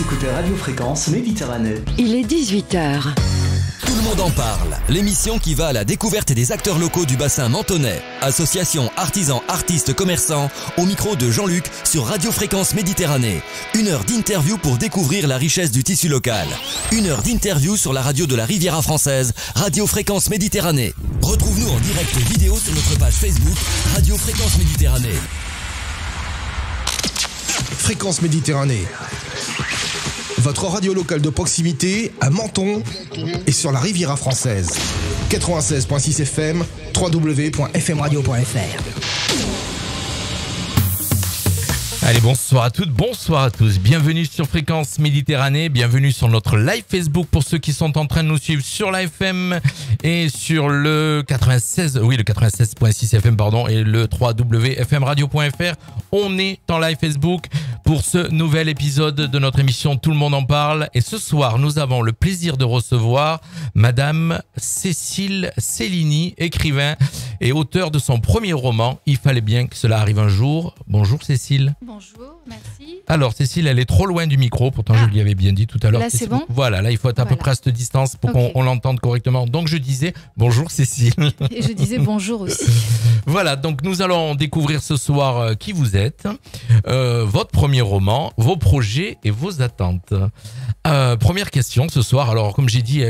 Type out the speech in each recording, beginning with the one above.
Vous écoutez Radio Fréquence Méditerranée. Il est 18h. Tout le monde en parle. L'émission qui va à la découverte des acteurs locaux du bassin menthonnais. Association, artisans, artistes, commerçants. Au micro de Jean-Luc sur Radio Fréquence Méditerranée. 1 heure d'interview pour découvrir la richesse du tissu local. 1 heure d'interview sur la radio de la Riviera française. Radio Fréquence Méditerranée. Retrouve-nous en direct vidéo sur notre page Facebook Radio Fréquence Méditerranée. Fréquence Méditerranée. Votre radio locale de proximité à Menton et sur la Riviera française. 96.6 FM, www.fmradio.fr. Allez, bonsoir à toutes, bonsoir à tous. Bienvenue sur Fréquence Méditerranée, bienvenue sur notre live Facebook pour ceux qui sont en train de nous suivre sur la FM et sur le 96.6 FM et le www.fmradio.fr. On est en live Facebook pour ce nouvel épisode de notre émission Tout le monde en parle. Et ce soir, nous avons le plaisir de recevoir Madame Cécile Cellini, écrivain et auteur de son premier roman, Il fallait bien que cela arrive un jour. Bonjour Cécile. Bonjour, merci. Alors Cécile, elle est trop loin du micro, pourtant je lui avais bien dit tout à l'heure. Là c'est bon. Voilà, là il faut être à peu près à cette distance pour qu'on l'entende correctement. Donc je disais bonjour Cécile. Et je disais bonjour aussi. Voilà, donc nous allons découvrir ce soir qui vous êtes, votre premier roman, vos projets et vos attentes. Première question ce soir, alors comme j'ai dit,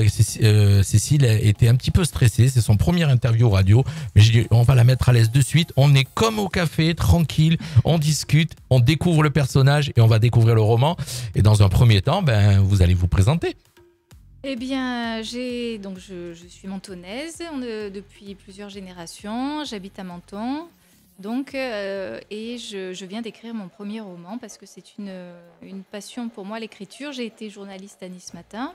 Cécile était un petit peu stressée, c'est son premier interview radio, mais j'ai dit on va la mettre à l'aise de suite, on est comme au café, tranquille, on discute, on découvre le personnage et on va découvrir le roman. Et dans un premier temps, vous allez vous présenter. Eh bien, je suis mentonnaise depuis plusieurs générations. J'habite à Menton. Donc, et je viens d'écrire mon premier roman parce que c'est une passion pour moi, l'écriture. J'ai été journaliste à Nice Matin.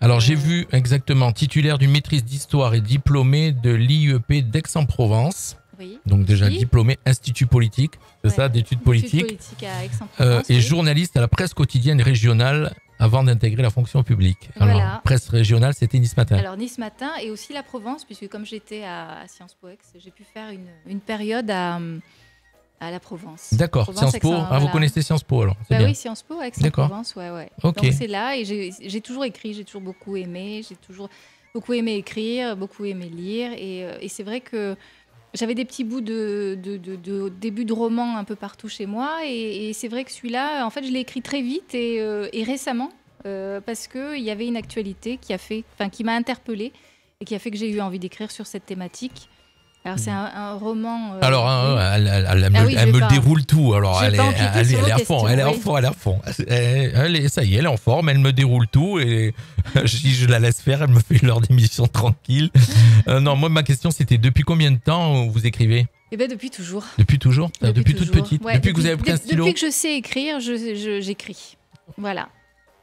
Alors, j'ai vu exactement titulaire d'une maîtrise d'histoire et diplômée de l'IEP d'Aix-en-Provence. Oui, donc déjà diplômé Institut politique, c'est ça, d'études politiques, à Aix-en-Provence, et journaliste à la presse quotidienne régionale avant d'intégrer la fonction publique. Alors, voilà. Presse régionale, c'était Nice Matin. Alors Nice Matin et aussi la Provence, puisque comme j'étais à Sciences Po Aix, j'ai pu faire une période à la Provence. D'accord, Sciences Po, vous connaissez Sciences Po alors, c'est bien. Oui, Sciences Po, Aix-en-Provence, ouais. Okay. Donc c'est là et j'ai toujours écrit, j'ai toujours beaucoup aimé, j'ai toujours beaucoup aimé écrire, beaucoup aimé lire et c'est vrai que j'avais des petits bouts de début de roman un peu partout chez moi et c'est vrai que celui-là, en fait, je l'ai écrit très vite et récemment parce qu'il y avait une actualité qui m'a interpellée et qui a fait que j'ai eu envie d'écrire sur cette thématique. Alors c'est un roman. Alors elle me déroule tout. Alors elle est à fond, elle est à fond. Ça y est, elle est en forme. Elle me déroule tout et si je la laisse faire, elle me fait l'heure d'émission tranquille. Non, moi ma question c'était depuis combien de temps vous écrivez ? Eh bien depuis toujours. Depuis toujours. Depuis toute petite. Ouais, depuis que vous avez pris un stylo. Depuis que je sais écrire, j'écris. Voilà.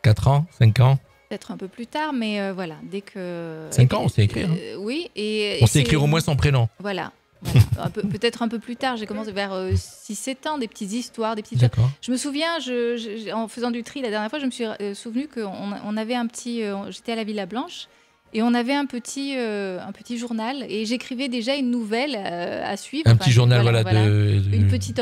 4 ans, 5 ans. Peut-être un peu plus tard, mais voilà, dès que... 5 ans, on sait écrire. Oui. On sait écrire au moins son prénom. Voilà. Peut-être un peu plus tard, j'ai commencé vers 6-7 ans, des petites histoires, des petites... D'accord. Je me souviens, en faisant du tri la dernière fois, je me suis souvenu qu'on avait un petit... j'étais à la Villa Blanche, et on avait un petit journal, et j'écrivais déjà une nouvelle à suivre. Un petit journal, un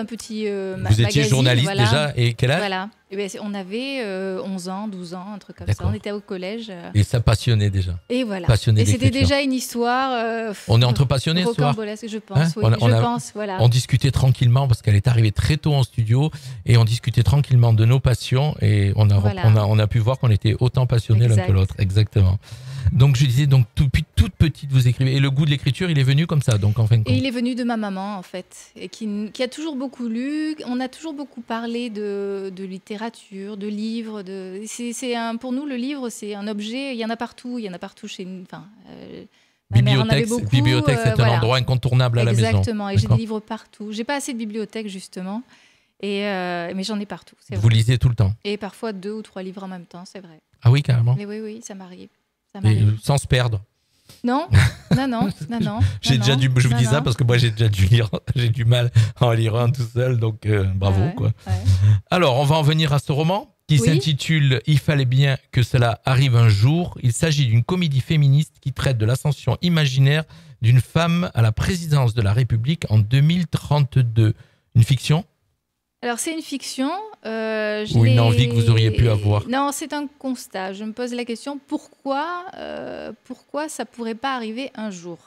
petit Vous étiez journaliste déjà, et quel âge ? Voilà. Et bien, on avait 11 ans, 12 ans, un truc comme ça. On était au collège. Et ça passionnait déjà. Et voilà. Passionné et c'était déjà une histoire. On est entre passionnés ce soir. Je pense, hein voilà. On discutait tranquillement parce qu'elle est arrivée très tôt en studio et on discutait tranquillement de nos passions et on a pu voir qu'on était autant passionnés l'un que l'autre. Exactement. Donc je disais, depuis toute petite vous écrivez et le goût de l'écriture il est venu comme ça donc en fin de compte. Et il est venu de ma maman en fait et qui a toujours beaucoup lu. On a toujours beaucoup parlé de littérature, de livres. Pour nous le livre c'est un objet. Il y en a partout chez nous. Bibliothèque, c'est un endroit incontournable à la maison. Exactement. Et j'ai des livres partout. J'ai pas assez de bibliothèque justement. Mais j'en ai partout. Vous lisez tout le temps. Et parfois 2 ou 3 livres en même temps, c'est vrai. Ah oui carrément. Mais oui, ça m'arrive. Et sans se perdre. Non. Je vous dis ça parce que moi j'ai déjà dû lire, j'ai du mal à en lire un tout seul, donc bravo quoi. Ouais. Alors on va en venir à ce roman qui s'intitule Il fallait bien que cela arrive un jour. Il s'agit d'une comédie féministe qui traite de l'ascension imaginaire d'une femme à la présidence de la République en 2032. Une fiction ? Alors, c'est une fiction. Ou une envie que vous auriez pu avoir? Non, c'est un constat. Je me pose la question, pourquoi ça pourrait pas arriver un jour?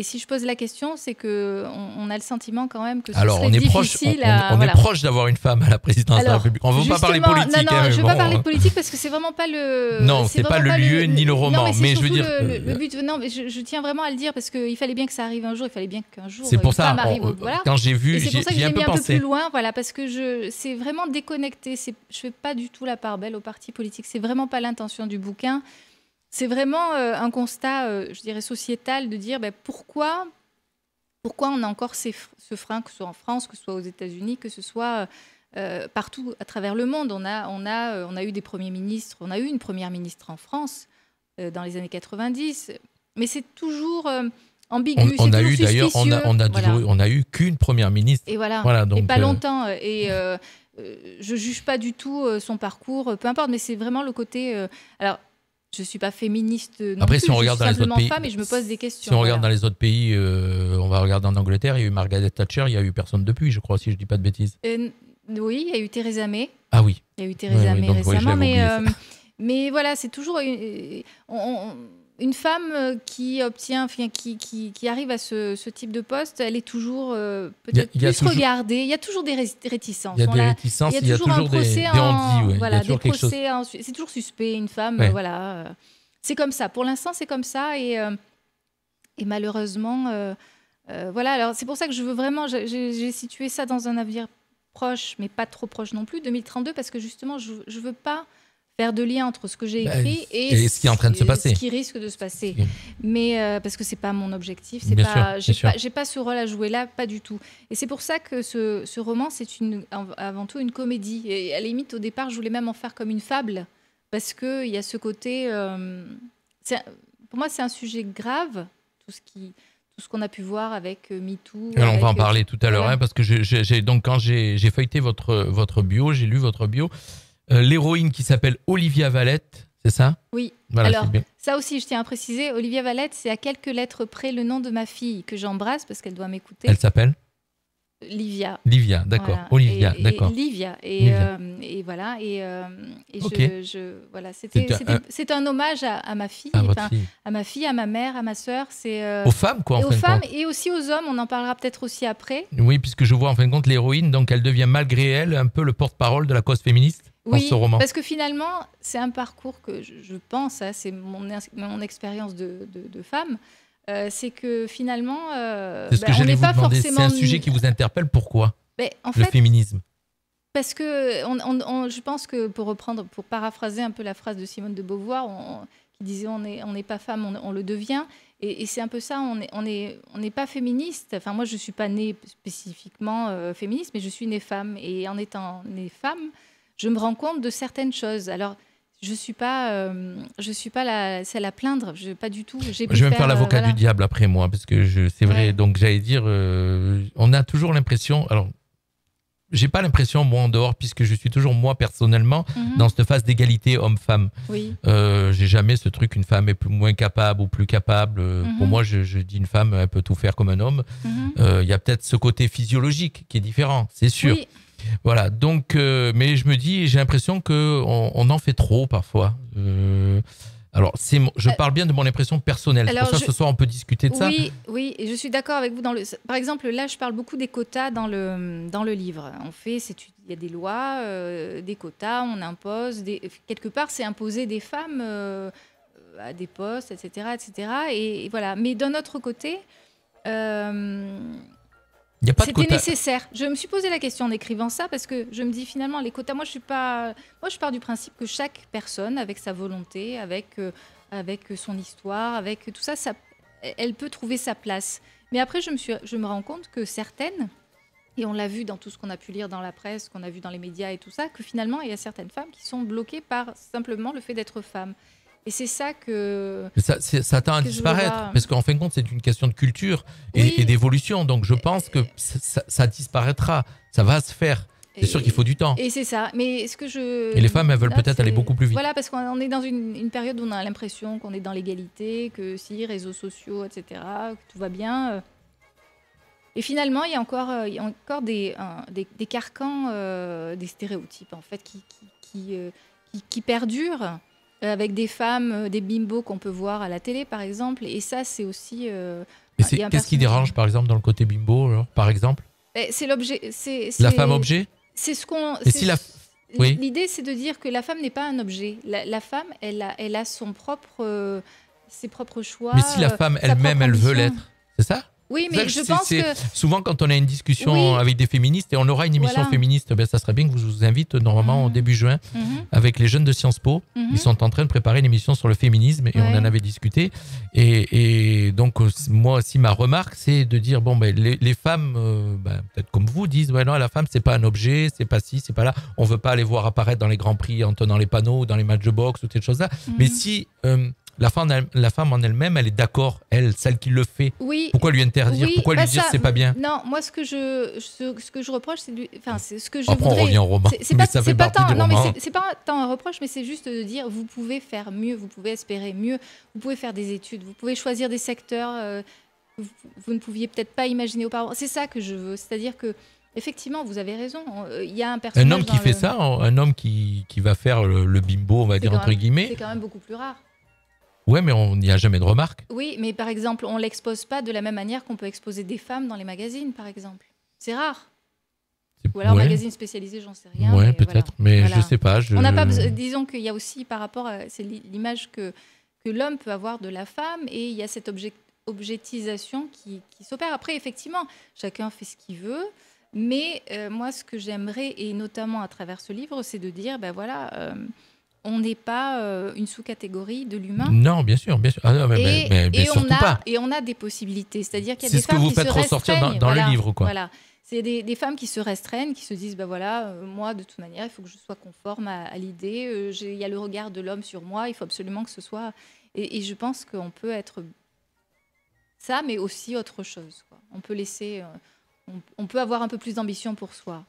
Et si je pose la question, c'est qu'on a le sentiment quand même que ce serait difficile on est proche d'avoir une femme à la présidence de la République. On ne veut pas parler politique. Non, je ne veux pas parler de politique parce que c'est vraiment pas le... Non, c'est pas le lieu ni le roman. Non, mais je veux dire... Le but, non, mais je tiens vraiment à le dire parce qu'il fallait bien que ça arrive un jour, il fallait bien qu'un jour c'est pour une ça, femme arrive. Voilà. Quand j'ai vu, c'est pour ça que j'ai j'ai mis un peu pensé. plus loin, voilà, parce que c'est vraiment déconnecté. Je ne fais pas du tout la part belle aux partis politiques. C'est vraiment pas l'intention du bouquin. C'est vraiment un constat, je dirais, sociétal de dire pourquoi on a encore ce frein, que ce soit en France, que ce soit aux États-Unis, que ce soit partout à travers le monde. On a eu des premiers ministres, on a eu une première ministre en France dans les années 90, mais c'est toujours ambigu. On a eu d'ailleurs, on a eu qu'une première ministre. Et voilà, donc, et pas longtemps. Et je juge pas du tout son parcours, peu importe, mais c'est vraiment le côté. Alors, je ne suis pas féministe non Après, plus, si on regarde je suis dans les autres pays, femme et je me pose des questions. Si on regarde dans les autres pays, on va regarder en Angleterre, il y a eu Margaret Thatcher, il n'y a eu personne depuis, je crois, si je ne dis pas de bêtises. Oui, il y a eu Theresa May. Ah oui. Il y a eu Theresa May récemment, mais voilà, c'est toujours une femme qui obtient, qui arrive à ce type de poste, elle est toujours peut-être plus regardée. Il y a toujours des réticences. Il y a des réticences, il y a toujours des on-dit. Voilà, des procès, c'est toujours suspect. Une femme, voilà. C'est comme ça. Pour l'instant, c'est comme ça. Et malheureusement, voilà. Alors, c'est pour ça que je veux vraiment... J'ai situé ça dans un avenir proche, mais pas trop proche non plus, 2032, parce que justement, je ne veux pas faire de lien entre ce que j'ai écrit et ce qui est en train de se passer. Ce qui risque de se passer. Mais parce que c'est pas mon objectif, j'ai pas ce rôle à jouer là, pas du tout. Et c'est pour ça que ce roman, c'est avant tout une comédie. Et à la limite, au départ, je voulais même en faire comme une fable, parce que il y a ce côté. Pour moi, c'est un sujet grave, tout ce qu'on a pu voir avec MeToo. On va en parler tout à l'heure, parce que donc quand j'ai feuilleté votre bio, j'ai lu votre bio. L'héroïne qui s'appelle Olivia Valette, c'est ça? Oui. Voilà, alors, ça aussi, je tiens à préciser, Olivia Valette, c'est à quelques lettres près le nom de ma fille que j'embrasse parce qu'elle doit m'écouter. Elle s'appelle? Livia. Livia, d'accord. Voilà. Olivia, d'accord. Livia. Et voilà. Okay. Voilà. C'est un hommage à ma fille, à ma fille, à ma mère, à ma sœur. Aux femmes, quoi, en fin de compte. Aux femmes et aussi aux hommes. On en parlera peut-être aussi après. Oui, puisque je vois en fin de compte l'héroïne, donc elle devient malgré elle un peu le porte-parole de la cause féministe. Oui, dans ce roman. Parce que finalement, c'est un parcours que je pense, c'est mon expérience de femme, c'est que finalement, c'est ce que j'allais vous demander. C'est un sujet qui vous interpelle. Pourquoi le féminisme? Parce que je pense que pour paraphraser un peu la phrase de Simone de Beauvoir, qui disait on n'est pas femme, on le devient. Et c'est un peu ça, on n'est pas féministe. Enfin, moi, je ne suis pas née spécifiquement féministe, mais je suis née femme. Et en étant née femme, je me rends compte de certaines choses. Alors, je suis pas celle à plaindre, pas du tout. Je vais me faire l'avocat du diable après moi, parce que c'est vrai. Donc j'allais dire, on a toujours l'impression. Alors, j'ai pas l'impression moi en dehors, puisque je suis toujours moi personnellement dans cette phase d'égalité homme-femme. Oui. J'ai jamais ce truc une femme est moins capable ou plus capable. Pour moi, je dis une femme elle peut tout faire comme un homme. Il y a peut-être ce côté physiologique qui est différent, c'est sûr. Oui. Voilà, donc, mais je me dis, j'ai l'impression qu'on en fait trop parfois. Alors, je parle bien de mon impression personnelle. C'est pour ça que ce soir, on peut discuter de ça. Oui, et je suis d'accord avec vous. Par exemple, là, je parle beaucoup des quotas dans le livre. Il y a des lois, des quotas, on impose. Quelque part, c'est imposer des femmes à des postes, etc. Et voilà. Mais d'un autre côté... C'était nécessaire. Je me suis posé la question en écrivant ça parce que je me dis finalement les quotas. Moi, je pars du principe que chaque personne, avec sa volonté, avec son histoire, avec tout ça, elle peut trouver sa place. Mais après, je me rends compte que certaines, et on l'a vu dans tout ce qu'on a pu lire dans la presse, qu'on a vu dans les médias et tout ça, que finalement, il y a certaines femmes qui sont bloquées par simplement le fait d'être femme. Et c'est ça que... Ça tend à disparaître, parce qu'en fin de compte, c'est une question de culture et d'évolution. Donc, je pense que ça disparaîtra, ça va se faire. C'est sûr qu'il faut du temps. Et c'est ça. Mais et les femmes, elles veulent peut-être aller beaucoup plus vite. Voilà, parce qu'on est dans une période où on a l'impression qu'on est dans l'égalité, que si, réseaux sociaux, etc., que tout va bien. Et finalement, il y a encore des carcans, des stéréotypes en fait qui perdurent avec des femmes, des bimbos qu'on peut voir à la télé par exemple. Et ça, c'est aussi. Qu'est-ce qui dérange par exemple dans le côté bimbo, alors, par exemple? C'est l'objet. La femme objet. C'est ce qu'on. Oui. L'idée, c'est de dire que la femme n'est pas un objet. La femme, elle a ses propres choix. Mais si la femme elle-même, elle veut l'être, c'est ça? Oui, mais je pense que... Souvent, quand on a une discussion avec des féministes, et on aura une émission féministe, ça serait bien que je vous invite normalement au début juin avec les jeunes de Sciences Po. Ils sont en train de préparer une émission sur le féminisme et on en avait discuté. Et donc, moi aussi, ma remarque, c'est de dire, les femmes, peut-être comme vous, disent, non, la femme, c'est pas un objet, c'est pas ci, c'est pas là. On veut pas les voir apparaître dans les grands prix en tenant les panneaux, dans les matchs de boxe ou ces choses-là. Mais si... la femme en elle-même, elle est d'accord, celle qui le fait. Oui. Pourquoi lui interdire? Pourquoi lui dire c'est pas bien? Non, moi ce que je reproche, c'est ce que je Après, voudrais. on revient au roman. C'est pas tant un reproche, mais c'est juste de dire vous pouvez faire mieux, vous pouvez espérer mieux, vous pouvez faire des études, vous pouvez choisir des secteurs que vous ne pouviez peut-être pas imaginer auparavant. C'est ça que je veux, c'est-à-dire que effectivement, vous avez raison. Il y a un personnage. Un homme qui fait ça, un homme qui va faire le bimbo, on va dire entre guillemets. C'est quand même beaucoup plus rare. Ouais, mais on n'y a jamais de remarques. Oui, mais par exemple, on ne l'expose pas de la même manière qu'on peut exposer des femmes dans les magazines, par exemple. C'est rare. Ou alors magazine spécialisé, j'en sais rien. Ouais, peut-être, mais je sais pas. On n'a pas disons qu'il y a aussi par rapport à c'est l'image que l'homme peut avoir de la femme et il y a cette objetisation qui s'opère. Après, effectivement, chacun fait ce qu'il veut. Mais moi, ce que j'aimerais, et notamment à travers ce livre, c'est de dire, on n'est pas une sous-catégorie de l'humain. Non, bien sûr. Ah, non, mais surtout pas. Et on a des possibilités. C'est-à-dire qu'il y a des C'est femmes ce que vous faites ressortir dans le livre, quoi. Voilà. C'est des femmes qui se restreignent, qui se disent, moi, de toute manière, il faut que je sois conforme à l'idée. Il y a le regard de l'homme sur moi. Il faut absolument que ce soit... Et je pense qu'on peut être ça, mais aussi autre chose, quoi. On peut laisser... on peut avoir un peu plus d'ambition pour soi.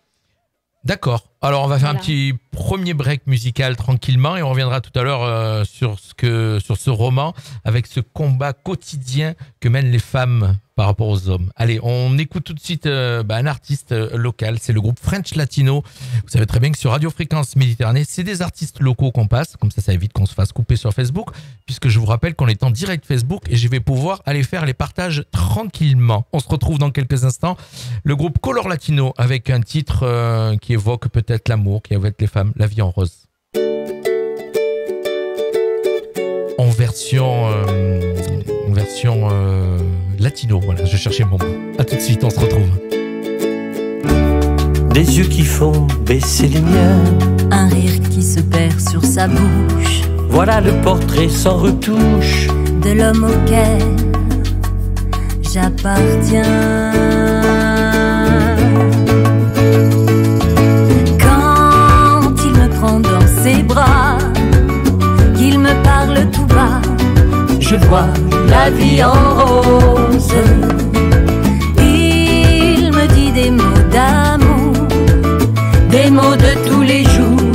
D'accord. Alors, on va faire un petit premier break musical tranquillement et on reviendra tout à l'heure sur ce roman avec ce combat quotidien que mènent les femmes par rapport aux hommes. Allez, on écoute tout de suite un artiste local. C'est le groupe French Latino. Vous savez très bien que sur Radio Fréquence Méditerranée, c'est des artistes locaux qu'on passe. Comme ça évite qu'on se fasse couper sur Facebook, puisque je vous rappelle qu'on est en direct Facebook et je vais pouvoir aller faire les partages tranquillement. On se retrouve dans quelques instants. Le groupe Color Latino avec un titre qui évoque peut-être l'amour, qui évoque les femmes, La vie en rose. En version latino, voilà, je cherchais mon mot. A tout de suite, on se retrouve. Des yeux qui font baisser les miens, un rire qui se perd sur sa bouche. Voilà le portrait sans retouche de l'homme auquel j'appartiens. Quand il me prend dans ses bras, qu'il me parle tout bas, je vois la vie en rose. Il me dit des mots d'amour, des mots de tous les jours,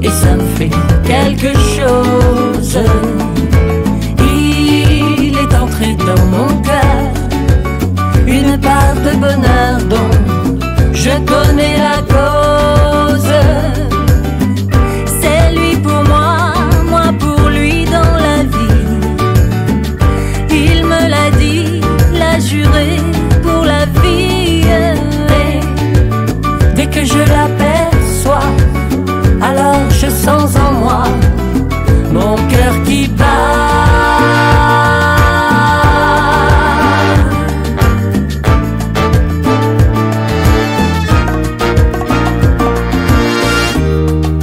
et ça me fait quelque chose. Il est entré dans mon cœur une part de bonheur dont je connais la cause. C'est lui pour moi, moi pour lui dans la vie. Il me l'a dit, l'a juré pour la vie. Et dès que je l'aperçois, alors je sens en moi mon cœur qui bat.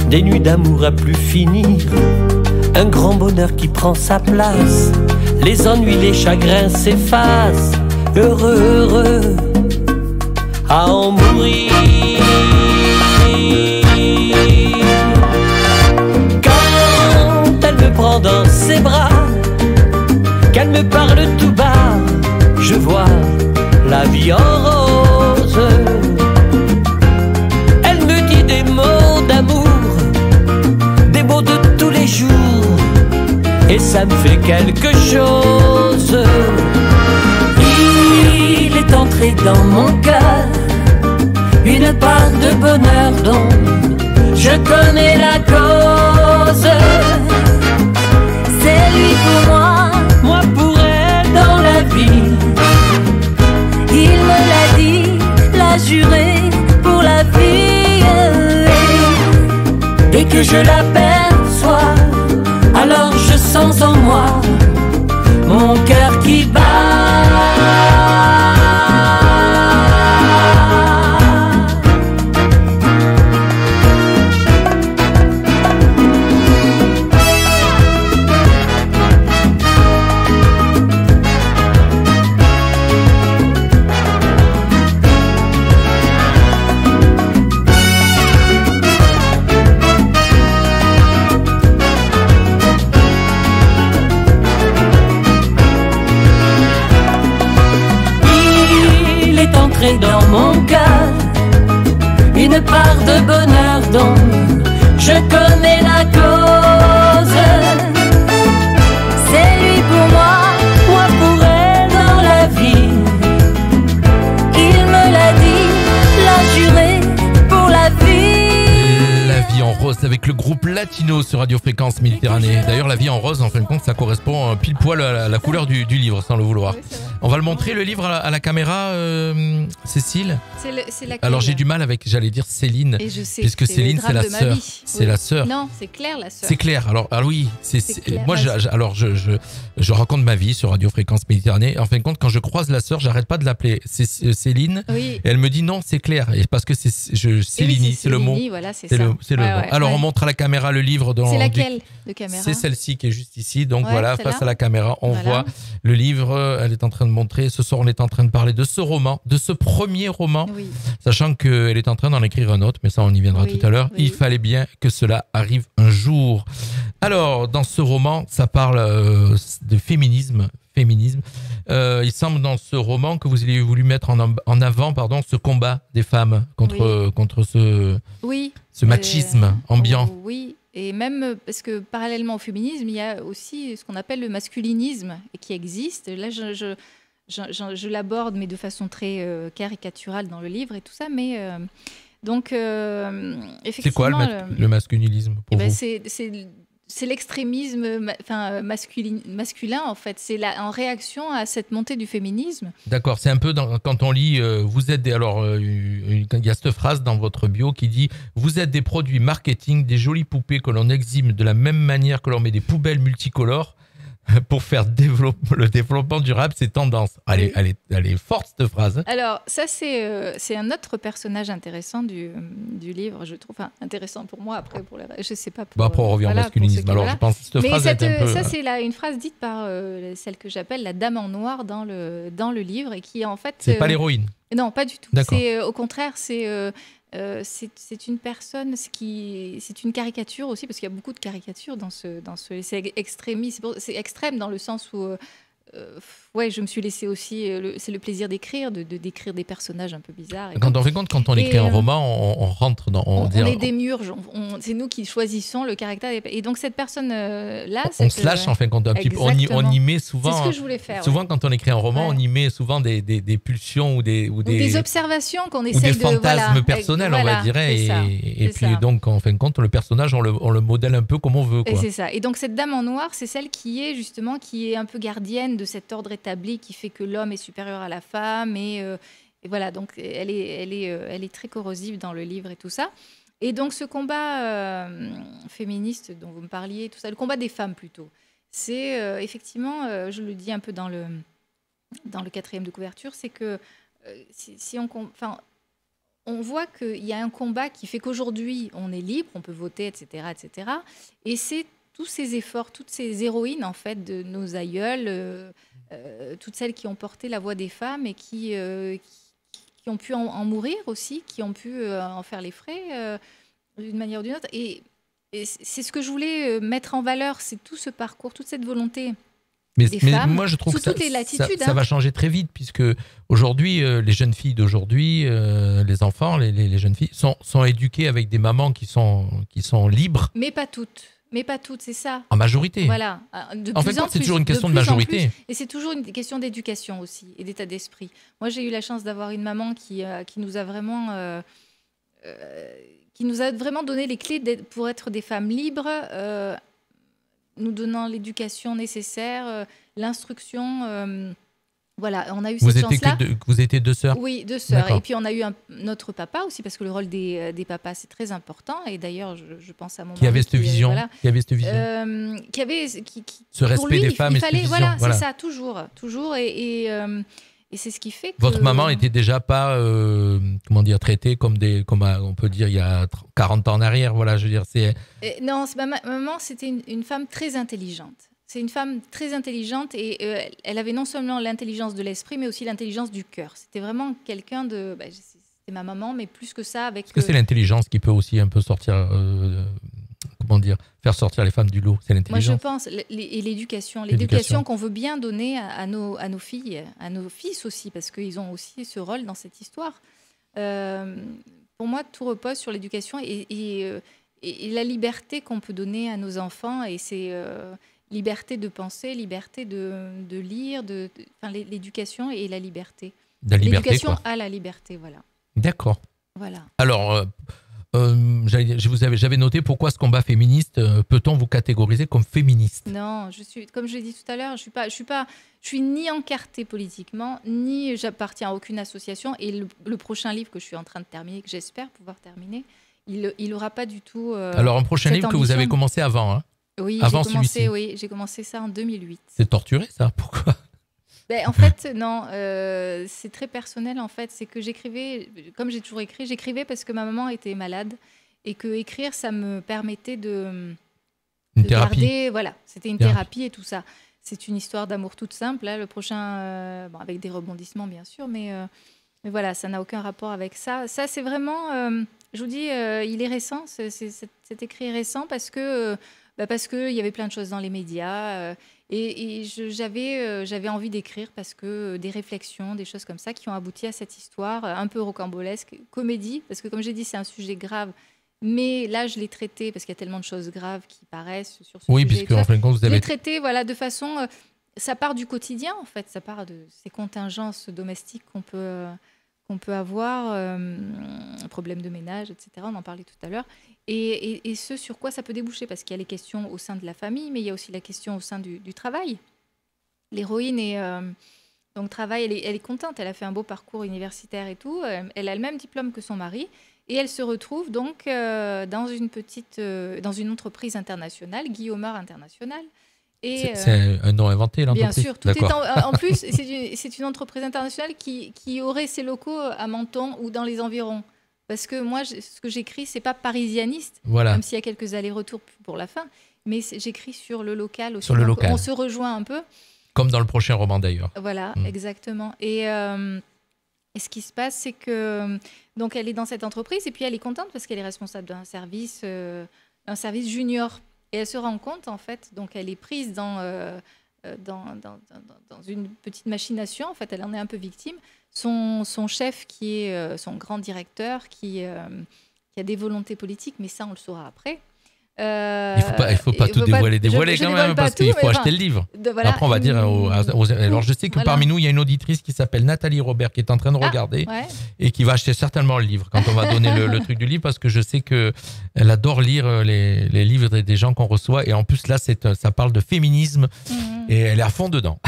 Des nuits d'amour à plus finir, un grand bonheur qui prend sa place. Les ennuis, les chagrins s'effacent, heureux, heureux à en mourir. Quand elle me prend dans ses bras, qu'elle me parle tout bas, je vois la vie en rose. Elle me dit des mots d'amour, des mots de tous les jours, et ça me fait quelque chose. Il est entré entré dans mon cœur une part de bonheur dont je connais la cause. C'est lui pour moi, moi pour elle dans la vie. Il me l'a dit, l'a juré pour la vie. Dès que je l'aperçois, alors je sens en moi mon cœur qui bat. Dans mon cœur une part de bonheur dont je connais la cause. C'est lui pour moi, moi pour elle dans la vie. Il me l'a dit, l'a juré pour la vie. La vie en rose avec le groupe Latino sur Radio Fréquence Méditerranée. D'ailleurs, la vie en rose, en fin de compte, ça correspond pile poil à la couleur du livre, sans le vouloir. On va le montrer, le livre, à la caméra, Cécile. C'est laquelle ? Alors j'ai du mal avec, j'allais dire Céline, Et je sais, puisque Céline c'est la sœur. C'est la sœur. Non, c'est Claire la sœur. C'est Claire. Alors oui, Claire, moi je raconte ma vie sur Radio Fréquence Méditerranée. En fin de compte, quand je croise la sœur, j'arrête pas de l'appeler Céline. Oui. Et elle me dit non, c'est Claire. Et parce que Célini, c'est le mot. Voilà, c'est le ça. mot. Alors on montre à la caméra le livre. C'est laquelle de caméra ? C'est celle-ci qui est juste ici. Donc Ouais, voilà, celle-là. face à la caméra, on voit le livre. Elle est en train de montrer. Ce soir, on est en train de parler de ce roman, de ce premier roman, Oui. sachant qu'elle est en train d'en écrire un autre, mais ça on y viendra tout à l'heure. Oui. Il fallait bien que cela arrive un jour. Alors, dans ce roman, ça parle de féminisme. Il semble dans ce roman que vous ayez voulu mettre en avant ce combat des femmes contre ce machisme ambiant. Oui, et même parce que parallèlement au féminisme, il y a aussi ce qu'on appelle le masculinisme qui existe. Là, je l'aborde, mais de façon très caricaturale dans le livre et tout ça. Mais effectivement, c'est quoi le masculinisme pour vous ? C'est l'extrémisme masculin, en fait. C'est en réaction à cette montée du féminisme. D'accord, c'est un peu quand on lit, vous êtes il y a cette phrase dans votre bio qui dit « Vous êtes des produits marketing, des jolies poupées que l'on exhibe de la même manière que l'on met des poubelles multicolores pour faire le développement durable, c'est tendance. » Elle est forte, cette phrase. Alors, ça, c'est un autre personnage intéressant du livre, je trouve. Enfin, intéressant pour moi, après, je sais pas. Après, on revient au masculinisme. Alors, je pense que cette phrase est un peu... Ça, c'est une phrase dite par celle que j'appelle la dame en noir dans le livre et qui, en fait... C'est pas l'héroïne. Non, pas du tout. Au contraire, c'est une personne, c'est une caricature aussi, parce qu'il y a beaucoup de caricatures dans ce c'est extrême dans le sens où je me suis laissée aussi, c'est le plaisir d'écrire, de décrire des personnages un peu bizarres. Quand on écrit un roman, on rentre dans... On est des murges, c'est nous qui choisissons le caractère. Et donc cette personne-là... On se lâche en fin de compte un petit peu. On y met souvent... C'est ce que je voulais faire. Souvent, quand on écrit un roman, on y met souvent des pulsions ou des observations qu'on essaie de... Ou des fantasmes personnels, on va dire. Et puis donc, en fin de compte, le personnage, on le modèle un peu comme on veut. Quoi. Et c'est ça. Et donc cette dame en noir, c'est celle qui est un peu gardienne de cet ordre établi qui fait que l'homme est supérieur à la femme et voilà, donc elle est très corrosive dans le livre et tout ça. Et donc ce combat féministe dont vous me parliez, tout ça, le combat des femmes plutôt, c'est effectivement, je le dis un peu dans le 4e de couverture, c'est que on voit qu'il y a un combat qui fait qu'aujourd'hui on est libre, on peut voter, etc., etc. Et c'est tous ces efforts, toutes ces héroïnes en fait de nos aïeules, toutes celles qui ont porté la voix des femmes et qui ont pu en mourir aussi, qui ont pu en faire les frais d'une manière ou d'une autre. Et c'est ce que je voulais mettre en valeur, c'est tout ce parcours, toute cette volonté des femmes, moi je trouve que ça va changer très vite, puisque aujourd'hui, les jeunes filles d'aujourd'hui, les enfants, les jeunes filles sont éduquées avec des mamans qui sont libres. Mais pas toutes. Mais pas toutes, c'est ça. En majorité. Voilà. En fait, c'est toujours une question de majorité. Et c'est toujours une question d'éducation aussi et d'état d'esprit. Moi, j'ai eu la chance d'avoir une maman qui nous a vraiment donné les clés pour être des femmes libres, nous donnant l'éducation nécessaire, l'instruction. Voilà, on a eu cette chance-là. Vous étiez 2 sœurs? Oui, 2 sœurs. D'accord. Et puis on a eu notre papa aussi, parce que le rôle des papas, c'est très important. Et d'ailleurs, je pense à mon Qui mari. avait cette vision. Voilà, qui avait cette vision. Pour Ce respect lui, des femmes il et fallait, cette vision. voilà, c'est ça, toujours. Et c'est ce qui fait que... Votre maman était déjà pas, traitée comme on peut dire, il y a 40 ans en arrière. Voilà, je veux dire, c'est... Non, ma maman, c'était une femme très intelligente. C'est une femme très intelligente et elle avait non seulement l'intelligence de l'esprit, mais aussi l'intelligence du cœur. C'était vraiment quelqu'un de... c'était ma maman, mais plus que ça avec... Est-ce que c'est l'intelligence qui peut aussi un peu sortir... faire sortir les femmes du lot? C'est l'intelligence. Moi, je pense. Et l'éducation. L'éducation qu'on veut bien donner à nos filles, à nos fils aussi, parce qu'ils ont aussi ce rôle dans cette histoire. Pour moi, tout repose sur l'éducation et la liberté qu'on peut donner à nos enfants. Et c'est... liberté de penser, liberté de lire, l'éducation et la liberté. L'éducation à la liberté, voilà. D'accord. Voilà. Alors, j'avais noté pourquoi ce combat féministe, peut-on vous catégoriser comme féministe? Non, comme je l'ai dit tout à l'heure, je suis ni encartée politiquement, ni j'appartiens à aucune association. Et le prochain livre que je suis en train de terminer, que j'espère pouvoir terminer, il n'aura pas du tout. Alors, un prochain livre que vous avez commencé avant, hein? Oui, j'ai commencé ça en 2008. C'est torturé, ça? Pourquoi? En fait, non. C'est très personnel, en fait. C'est que j'écrivais, comme j'ai toujours écrit, j'écrivais parce que ma maman était malade et que écrire, ça me permettait de garder... Voilà, c'était une thérapie et tout ça. C'est une histoire d'amour toute simple. Là, le prochain, avec des rebondissements, bien sûr, mais voilà, ça n'a aucun rapport avec ça. Ça, c'est vraiment... je vous dis, il est récent. Cet écrit est récent parce que... parce qu'il y avait plein de choses dans les médias et j'avais envie d'écrire parce que des réflexions, des choses comme ça qui ont abouti à cette histoire un peu rocambolesque, comédie, parce que comme j'ai dit, c'est un sujet grave, mais là, je l'ai traité parce qu'il y a tellement de choses graves qui paraissent sur ce sujet. Oui, puisque en fin de compte, vous avez... Je l'ai traité de façon... ça part du quotidien, en fait, ça part de ces contingences domestiques qu'on peut avoir, un problème de ménage, etc. On en parlait tout à l'heure. Et ce sur quoi ça peut déboucher, parce qu'il y a les questions au sein de la famille, mais il y a aussi la question au sein du travail. L'héroïne donc travaille, elle est contente, elle a fait un beau parcours universitaire et tout, elle a le même diplôme que son mari, et elle se retrouve donc dans une entreprise internationale, Guillaumard International. C'est un nom inventé, l'entreprise? Bien sûr, tout est en plus, c'est une entreprise internationale qui aurait ses locaux à Menton ou dans les environs. Parce que moi, ce que j'écris, c'est pas parisianiste, même s'il y a quelques allers-retours pour la fin, mais j'écris sur le local aussi. On se rejoint un peu. Comme dans le prochain roman d'ailleurs. Voilà, exactement. Et ce qui se passe, c'est que donc elle est dans cette entreprise et puis elle est contente parce qu'elle est responsable d'un service junior. Et elle se rend compte, en fait, donc elle est prise dans une petite machination. En fait, elle en est un peu victime. Son chef, qui est son grand directeur, qui a des volontés politiques, mais ça, on le saura après. Il faut pas tout dévoiler quand même, parce qu'il faut acheter le livre. Voilà. Après, on va dire alors, je sais que parmi nous, il y a une auditrice qui s'appelle Nathalie Robert qui est en train de regarder et qui va acheter certainement le livre quand on va donner le truc du livre, parce que je sais qu'elle adore lire les livres des gens qu'on reçoit. Et en plus, là, ça parle de féminisme et elle est à fond dedans.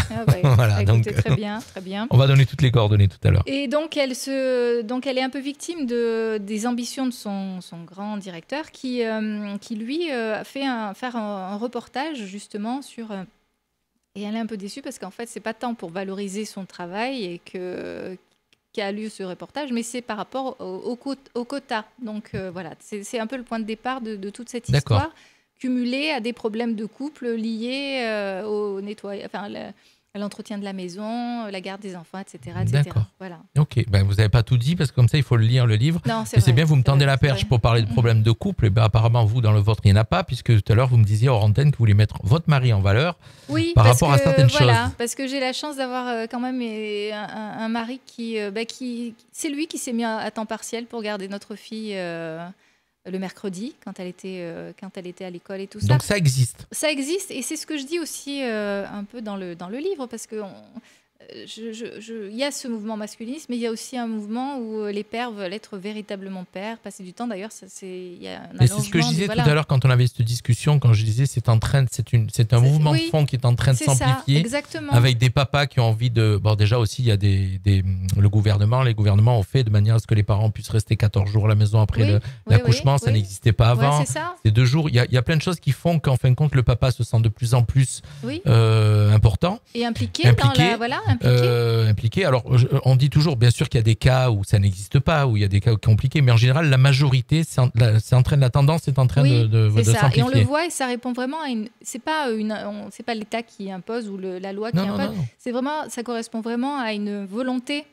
Voilà, écoutez, très bien, très bien. On va donner toutes les coordonnées tout à l'heure. Et donc, elle est un peu victime des ambitions de son grand directeur qui lui, faire un reportage justement sur... et elle est un peu déçue parce qu'en fait, c'est pas tant pour valoriser son travail et qu'a lieu ce reportage, mais c'est par rapport au quota. Donc voilà, c'est un peu le point de départ de toute cette histoire, cumulée à des problèmes de couple liés au nettoyage, à l'entretien de la maison, la garde des enfants, etc. D'accord. Voilà. Ok, vous n'avez pas tout dit parce que comme ça, il faut le lire, le livre. Non, c'est bien, vous me tendez la perche pour parler de problèmes de couple. Et apparemment, vous, dans le vôtre, il n'y en a pas, puisque tout à l'heure, vous me disiez hors antenne que vous voulez mettre votre mari en valeur par rapport à certaines choses. Parce que j'ai la chance d'avoir quand même un mari qui c'est lui qui s'est mis à temps partiel pour garder notre fille le mercredi quand elle était à l'école et tout ça. Donc ça existe. Ça existe et c'est ce que je dis aussi un peu dans le livre parce que il y a ce mouvement masculiniste, mais il y a aussi un mouvement où les pères veulent être véritablement pères, passer du temps. D'ailleurs, il y a un allongement. Et c'est ce que je disais tout à l'heure quand on avait cette discussion, quand je disais c'est un mouvement de fond qui est en train de s'amplifier, exactement. Avec des papas qui ont envie de... Bon, déjà aussi, il y a les gouvernements ont fait de manière à ce que les parents puissent rester 14 jours à la maison après l'accouchement. Ça n'existait pas avant. Ouais, c'est ça. C'est 2 jours. Il y a plein de choses qui font qu'en fin de compte, le papa se sent de plus en plus important. Et impliqué. Impliqué. Alors, on dit toujours, bien sûr, qu'il y a des cas où ça n'existe pas, où il y a des cas compliqués, mais en général, la majorité, la tendance est en train de s'amplifier. Et on le voit, et ça répond vraiment à une. C'est pas l'État qui impose ou la loi qui impose. Non. C'est vraiment, ça correspond vraiment à une volonté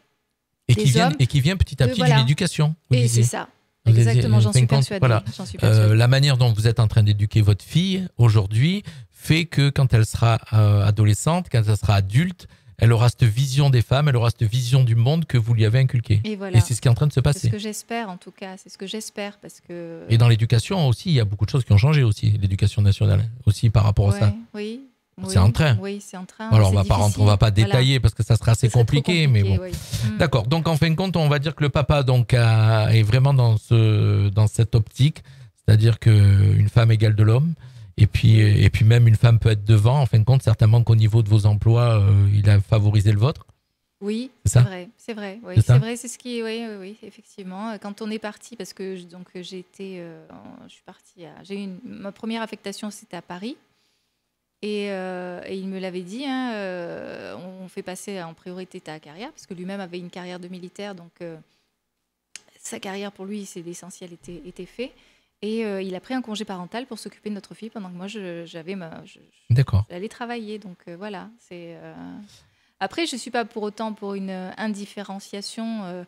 des hommes. Et qui vient petit à petit d'une éducation. Et c'est ça. Exactement, j'en suis persuadée. Voilà. La manière dont vous êtes en train d'éduquer votre fille aujourd'hui fait que quand elle sera adolescente, quand elle sera adulte, elle aura cette vision des femmes, elle aura cette vision du monde que vous lui avez inculquée. Et c'est ce qui est en train de se passer. C'est ce que j'espère, en tout cas. C'est ce que j'espère parce que... Et dans l'éducation aussi, il y a beaucoup de choses qui ont changé aussi, l'éducation nationale, aussi par rapport à ça. Oui. C'est en train. Oui, c'est en train. Alors, on va pas détailler parce que ça sera assez compliqué, mais bon. Oui. D'accord. Donc, en fin de compte, on va dire que le papa est vraiment dans cette optique, c'est-à-dire qu'une femme égale de l'homme. Et puis même une femme peut être devant. En fin de compte, certainement qu'au niveau de vos emplois, il a favorisé le vôtre. Oui, c'est vrai. Oui, c'est vrai. C'est ce qui, oui, effectivement. Quand on est parti, parce que ma première affectation, c'était à Paris. Et il me l'avait dit, on fait passer en priorité ta carrière, parce que lui-même avait une carrière de militaire, donc sa carrière pour lui, c'est l'essentiel était fait. Et il a pris un congé parental pour s'occuper de notre fille pendant que moi j'allais travailler. Donc voilà. Après, je suis pas pour autant pour une indifférenciation.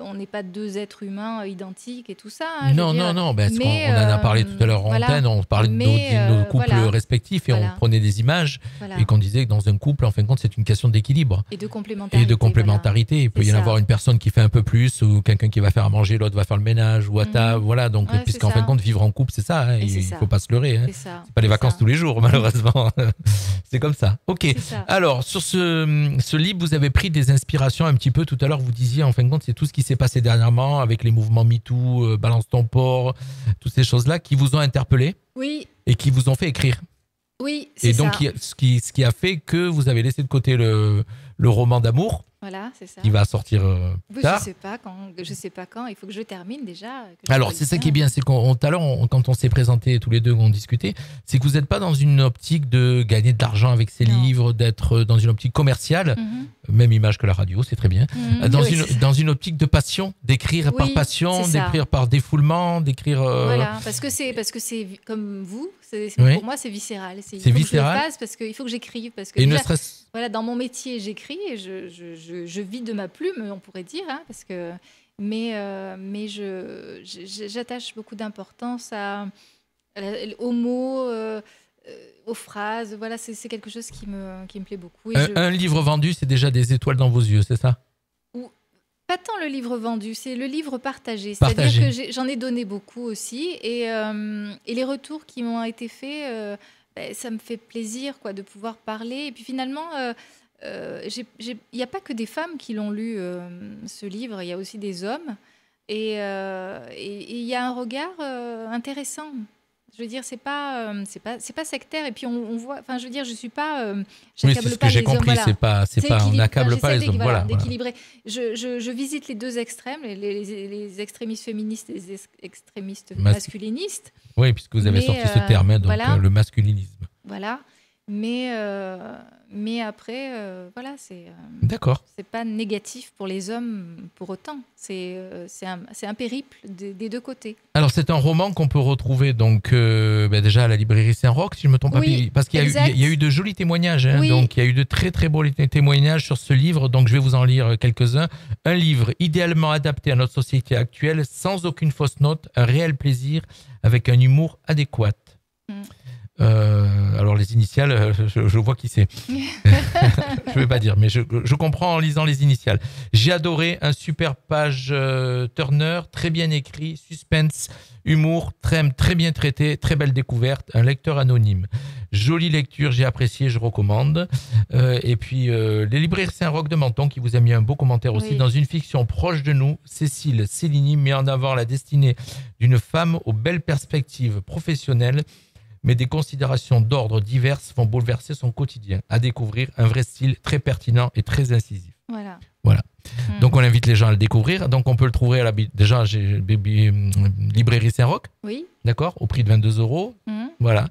On n'est pas 2 êtres humains identiques et tout ça. Non. Parce qu'on en a parlé tout à l'heure en antenne, on parlait de nos couples respectifs et on prenait des images et qu'on disait que dans un couple, en fin de compte, c'est une question d'équilibre. Et de complémentarité. Il peut y en avoir une personne qui fait un peu plus ou quelqu'un qui va faire à manger, l'autre va faire le ménage ou à table. Voilà, donc, puisqu'en fin de compte, vivre en couple, c'est ça. Il ne faut pas se leurrer. C'est pas les vacances tous les jours, malheureusement. C'est comme ça. Ok. Alors, sur ce livre, vous avez pris des inspirations un petit peu. Tout à l'heure, vous disiez, en fin de compte, c'est tout ce qui s'est passé dernièrement avec les mouvements MeToo, Balance ton porc, toutes ces choses-là qui vous ont interpellé et qui vous ont fait écrire. Oui, c'est ça. Et donc, ce qui a fait que vous avez laissé de côté le roman d'amour. Voilà, c'est ça. Qui va sortir tard. Je sais pas quand. Il faut que je termine déjà. Alors, c'est ça qui est bien. C'est tout à l'heure, quand on s'est présentés tous les deux, on discutait, c'est que vous n'êtes pas dans une optique de gagner de l'argent avec ces livres, d'être dans une optique commerciale, même image que la radio, c'est très bien, dans une optique de passion, d'écrire par passion, d'écrire par défoulement, d'écrire... Voilà, parce que c'est comme vous, pour moi, c'est viscéral. Il faut que je le fasse parce qu'il faut que j'écrive. Parce que déjà, voilà, dans mon métier, j'écris et je vis de ma plume, on pourrait dire, parce que, mais j'attache beaucoup d'importance aux mots, aux phrases. Voilà, c'est quelque chose qui me plaît beaucoup. Et un livre vendu, c'est déjà des étoiles dans vos yeux, c'est ça ? Pas tant le livre vendu, c'est le livre partagé. C'est-à-dire que j'en ai donné beaucoup aussi. Et les retours qui m'ont été faits, ça me fait plaisir de pouvoir parler. Et puis finalement... il n'y a pas que des femmes qui l'ont lu, ce livre, il y a aussi des hommes. Et il y a un regard intéressant. Je veux dire, c'est pas sectaire. Et puis on voit, enfin, je veux dire, je suis pas, j'accable pas les hommes. Compris, voilà. On n'accable pas les hommes. Voilà, d'équilibrer. Je visite les 2 extrêmes, les extrémistes féministes et les extrémistes masculinistes. Oui, puisque vous avez sorti ce terme, donc le masculinisme. Voilà. Mais après, voilà, d'accord. C'est pas négatif pour les hommes pour autant. C'est un périple des 2 côtés. Alors, c'est un roman qu'on peut retrouver donc déjà à la librairie Saint-Roch, si je ne me trompe pas, parce qu'il y a eu de jolis témoignages. Donc, il y a eu de très très beaux témoignages sur ce livre. Donc, je vais vous en lire quelques-uns. Un livre idéalement adapté à notre société actuelle, sans aucune fausse note, un réel plaisir, avec un humour adéquat. Alors les initiales, je vois qui c'est. Je vais pas dire, mais je comprends en lisant les initiales. J'ai adoré, un super page turner, très bien écrit, suspense, humour, très bien traité, très belle découverte, un lecteur anonyme. Jolie lecture, j'ai apprécié, je recommande. Et puis les libraires Saint-Roch de Menton qui vous a mis un beau commentaire aussi. Dans une fiction proche de nous, Cécile Cellini met en avant la destinée d'une femme aux belles perspectives professionnelles, mais des considérations d'ordre diverses vont bouleverser son quotidien. À découvrir, un vrai style très pertinent et très incisif. Voilà. Donc on invite les gens à le découvrir. Donc on peut le trouver à déjà j'ai librairie Saint-Roch. Oui. D'accord, au prix de 22 €. Voilà.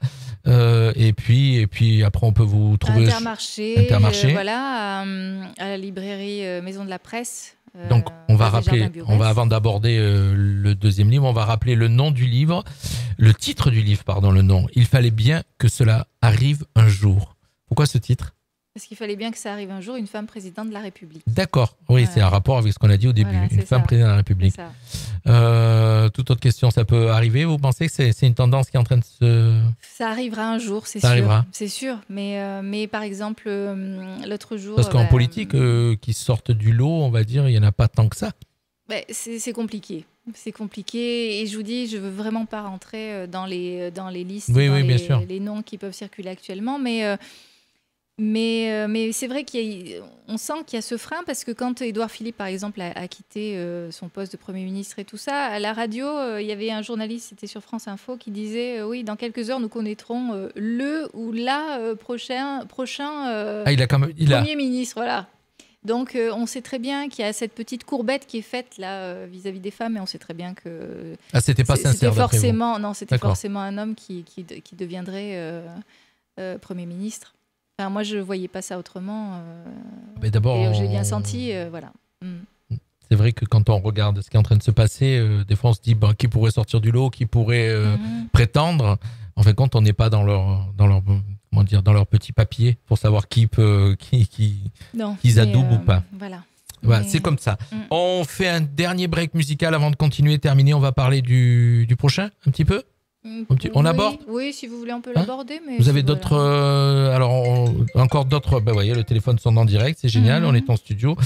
Et puis après on peut vous trouver Intermarché. Voilà, à la librairie Maison de la Presse. Donc on va rappeler, avant d'aborder le deuxième livre, on va rappeler le nom du livre, le titre du livre, pardon, le nom. Il fallait bien que cela arrive un jour. Pourquoi ce titre ? Parce qu'il fallait bien que ça arrive un jour, une femme présidente de la République. D'accord, oui, c'est un rapport avec ce qu'on a dit au début, une femme présidente de la République. Toute autre question, ça peut arriver ? Vous pensez que c'est une tendance qui est en train de se... Ça arrivera un jour, c'est sûr. Arrivera. C'est sûr, mais par exemple, l'autre jour... Parce qu'en politique, qui sortent du lot, on va dire, il n'y en a pas tant que ça. C'est compliqué. C'est compliqué et je vous dis, je veux vraiment pas rentrer dans les listes, les noms qui peuvent circuler actuellement, mais c'est vrai qu'on sent qu'il y a ce frein parce que quand Édouard Philippe, par exemple, a quitté son poste de Premier ministre et tout ça, à la radio, il y avait un journaliste, c'était sur France Info, qui disait oui, dans quelques heures, nous connaîtrons le ou la prochain Premier ministre. Voilà. Donc, on sait très bien qu'il y a cette petite courbette qui est faite là vis-à-vis des femmes, et on sait très bien que c'était pas sincère. C'était forcément un homme qui deviendrait Premier ministre. Enfin, moi, je ne voyais pas ça autrement. Mais d'abord, et je l'ai bien senti, voilà. C'est vrai que quand on regarde ce qui est en train de se passer, des fois on se dit qui pourrait sortir du lot, qui pourrait prétendre. En fin de compte, on n'est pas dans leur petit papier pour savoir qui qu'ils adoubent ou pas. Voilà, c'est comme ça. On fait un dernier break musical avant de continuer, terminer. On va parler du prochain un petit peu. On aborde ? Oui, si vous voulez, on peut l'aborder. Mais vous avez d'autres... encore d'autres... Vous voyez, le téléphone sonne en direct, c'est génial, on est en studio.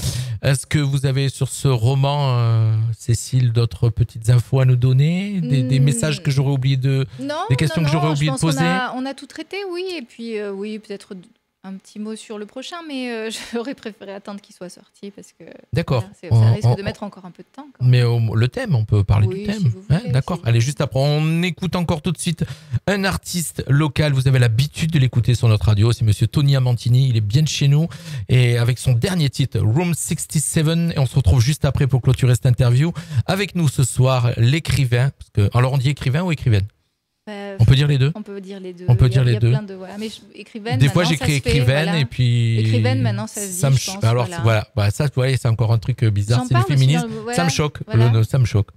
Est-ce que vous avez sur ce roman, Cécile, d'autres petites infos à nous donner ? Des messages que j'aurais oublié de... des questions que j'aurais oublié de poser ? On a tout traité, oui. Et puis, oui, peut-être... un petit mot sur le prochain, mais j'aurais préféré attendre qu'il soit sorti parce que d'accord. Voilà, ça risque de mettre encore un peu de temps. Mais le thème, on peut parler du thème. Si d'accord. Allez, juste après, on écoute encore tout de suite un artiste local. Vous avez l'habitude de l'écouter sur notre radio. C'est Monsieur Tony Amantini. Il est bien de chez nous et avec son dernier titre, Room 67. Et on se retrouve juste après pour clôturer cette interview. Avec nous ce soir, l'écrivain. Parce que, alors, on dit écrivain ou écrivaine ? On peut dire les deux. On peut dire les deux. On peut dire les deux. Plein de, voilà. Mais écrivaine. Des fois, j'écris écrivaine et puis. Écrivaine, maintenant, ça se dit. Je pense, alors voilà, ça, vous voyez, c'est encore un truc bizarre. C'est le féminisme. Ça me choque. Ça me choque.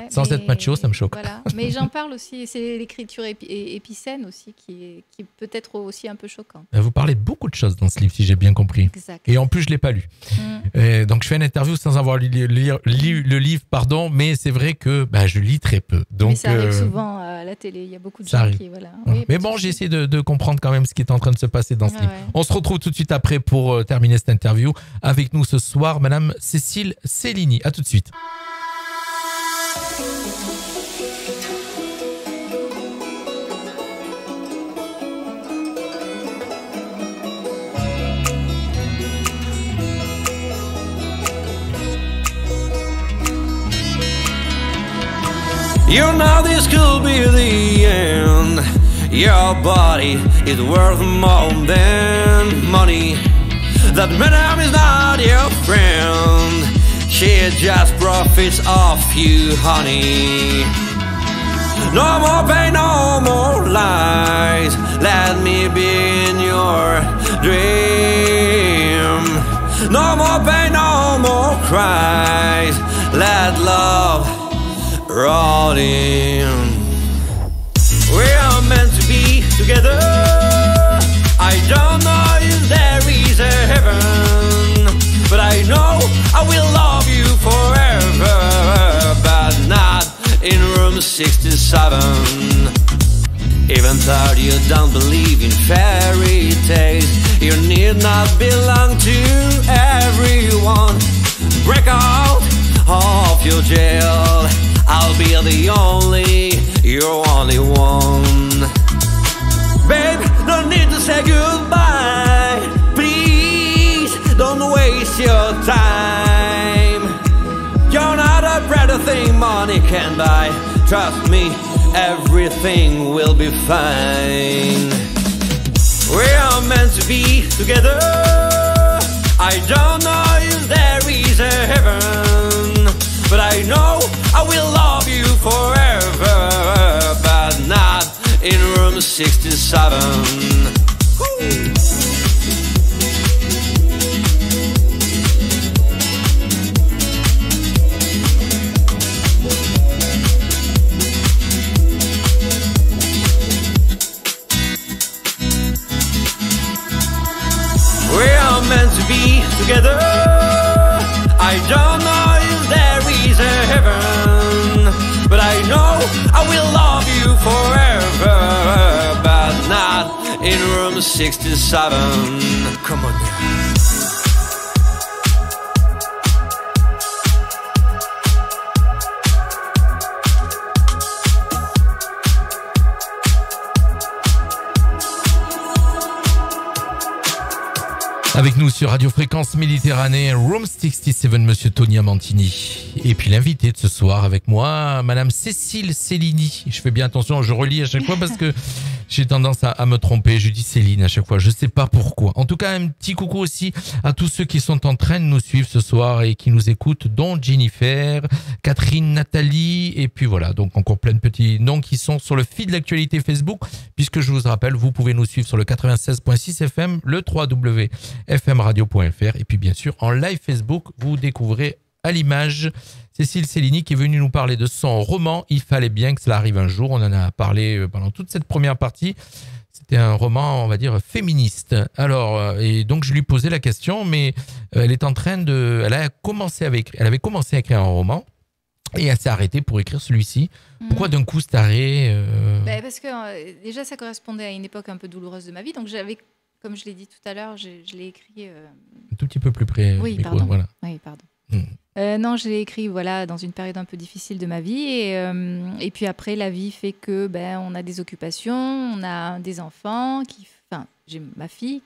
Sans être macho, ça me choque. Voilà. Mais j'en parle aussi. C'est l'écriture épicène aussi qui peut être aussi un peu choquant. Vous parlez de beaucoup de choses dans ce livre, si j'ai bien compris. Exact. Et en plus, je l'ai pas lu. Donc, je fais une interview sans avoir lu le livre, pardon. Mais c'est vrai que je lis très peu. Donc, mais ça arrive souvent à la télé. Il y a beaucoup de gens qui... Voilà. Oui, mais bon, j'ai essayé de comprendre quand même ce qui est en train de se passer dans ce livre. On se retrouve tout de suite après pour terminer cette interview. Avec nous ce soir, Madame Cécile Cellini. À tout de suite. You know this could be the end. Your body is worth more than money. That madam is not your friend. She just profits off you, honey. No more pain, no more lies. Let me be in your dream. No more pain, no more cries. Let love roll in. We are meant to be together. I don't know if there is a heaven, but I know I will love you forever, but not in room 67. Even though you don't believe in fairy tales, you need not belong to everyone. Break out of your jail, I'll be your only one. Babe, no need to say goodbye. Please, don't waste your time. You're not a better thing money can buy. Trust me, everything will be fine. We are meant to be together. I don't know if there is a heaven, but I know I will love you forever, but not in room 67. We are meant to be together. I don't know if there is a heaven, but I know I will love you forever, but not in room 67. Come on now. Avec nous sur Radio Fréquence Méditerranée, Room 67, Monsieur Tony Amantini. Et puis l'invité de ce soir avec moi, Madame Cécile Cellini. Je fais bien attention, je relis à chaque fois parce que j'ai tendance à me tromper. Je dis Céline à chaque fois, je sais pas pourquoi. En tout cas, un petit coucou aussi à tous ceux qui sont en train de nous suivre ce soir et qui nous écoutent, dont Jennifer, Catherine, Nathalie, et puis voilà, donc encore plein de petits noms qui sont sur le feed de l'actualité Facebook, puisque je vous rappelle, vous pouvez nous suivre sur le 96.6 FM, le 3W fmradio.fr, et puis bien sûr en live Facebook, vous découvrez à l'image Cécile Cellini qui est venue nous parler de son roman Il fallait bien que cela arrive un jour. On en a parlé pendant toute cette première partie. C'était un roman, on va dire, féministe. Alors, et donc je lui posais la question, mais elle est en train de, elle avait commencé à écrire un roman et elle s'est arrêtée pour écrire celui-ci. Pourquoi d'un coup cet arrêt Parce que déjà ça correspondait à une époque un peu douloureuse de ma vie, donc j'avais, comme je l'ai dit tout à l'heure, je l'ai écrit... Un tout petit peu plus près. Oui, micro, pardon. Voilà. Oui, pardon. Non, je l'ai écrit dans une période un peu difficile de ma vie et puis après la vie fait que on a des occupations, on a des enfants, j'ai ma fille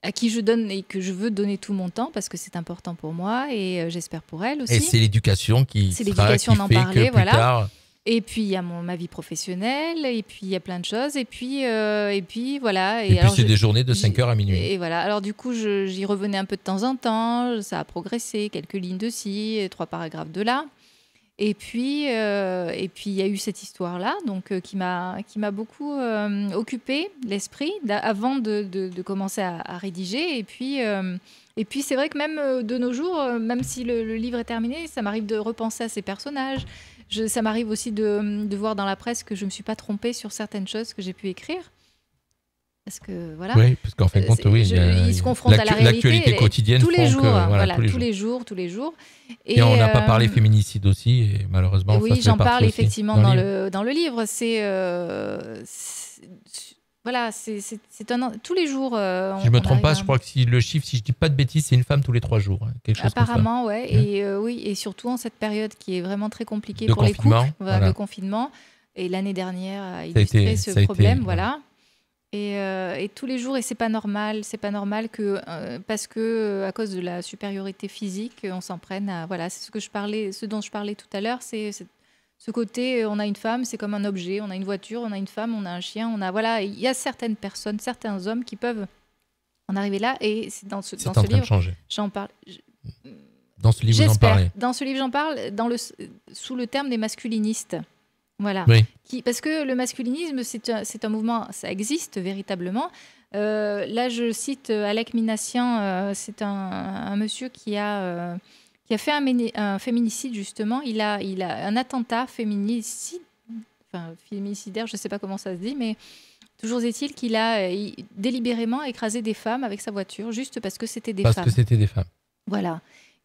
à qui je donne et que je veux donner tout mon temps parce que c'est important pour moi et j'espère pour elle aussi. Et c'est l'éducation qui fait que plus tard... Et puis il y a ma vie professionnelle, et puis il y a plein de choses, et puis voilà. Et puis c'est des journées de 5h à minuit. Et voilà. Alors du coup, j'y revenais un peu de temps en temps. Ça a progressé, quelques lignes de ci, 3 paragraphes de là. Et puis il y a eu cette histoire-là, donc qui m'a beaucoup occupé l'esprit avant de commencer à rédiger. Et puis c'est vrai que même de nos jours, même si le livre est terminé, ça m'arrive de repenser à ces personnages. Ça m'arrive aussi de voir dans la presse que je ne me suis pas trompée sur certaines choses que j'ai pu écrire. Parce que voilà. Oui, parce qu'en fin de compte, ils se confrontent à la réalité. L'actualité quotidienne tous les jours. Tous les jours. Et on n'a pas parlé féminicide aussi, et malheureusement. Oui, j'en parle effectivement dans le livre. Tous les jours. Si je ne me trompe pas, je crois que si je dis pas de bêtises, c'est une femme tous les 3 jours. Quelque chose apparemment, comme ça. Ouais. Et surtout en cette période qui est vraiment très compliquée pour les couples, le confinement. Et l'année dernière a illustré ce problème, voilà. Et tous les jours, et c'est pas normal que parce que à cause de la supériorité physique, on s'en prenne à c'est ce dont je parlais tout à l'heure, c'est ce côté, on a une femme, c'est comme un objet, on a une voiture, on a une femme, on a un chien, il y a certaines personnes, certains hommes qui peuvent en arriver là, et c'est dans ce livre, j'en parle. Dans ce livre, j'en parlais. Dans ce livre, j'en parle sous le terme des masculinistes. Voilà. Oui. Parce que le masculinisme, c'est un mouvement, ça existe véritablement. Là, je cite Alec Minassian, c'est un monsieur qui a fait un féminicide, justement. Il a un attentat féminicidaire, je ne sais pas comment ça se dit, mais toujours est-il qu'il a délibérément écrasé des femmes avec sa voiture, juste parce que c'était des femmes. Parce que c'était des femmes. Voilà.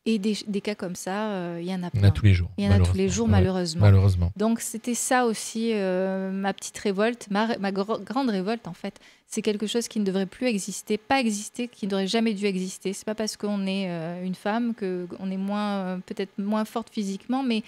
Et des cas comme ça, il y en a plein. Il y en a tous les jours. Il y en a tous les jours, malheureusement. Malheureusement. Donc, c'était ça aussi, ma petite révolte, ma grande révolte, en fait. C'est quelque chose qui ne devrait plus exister, qui n'aurait jamais dû exister. C'est pas parce qu'on est une femme qu'on est peut-être moins forte physiquement, mais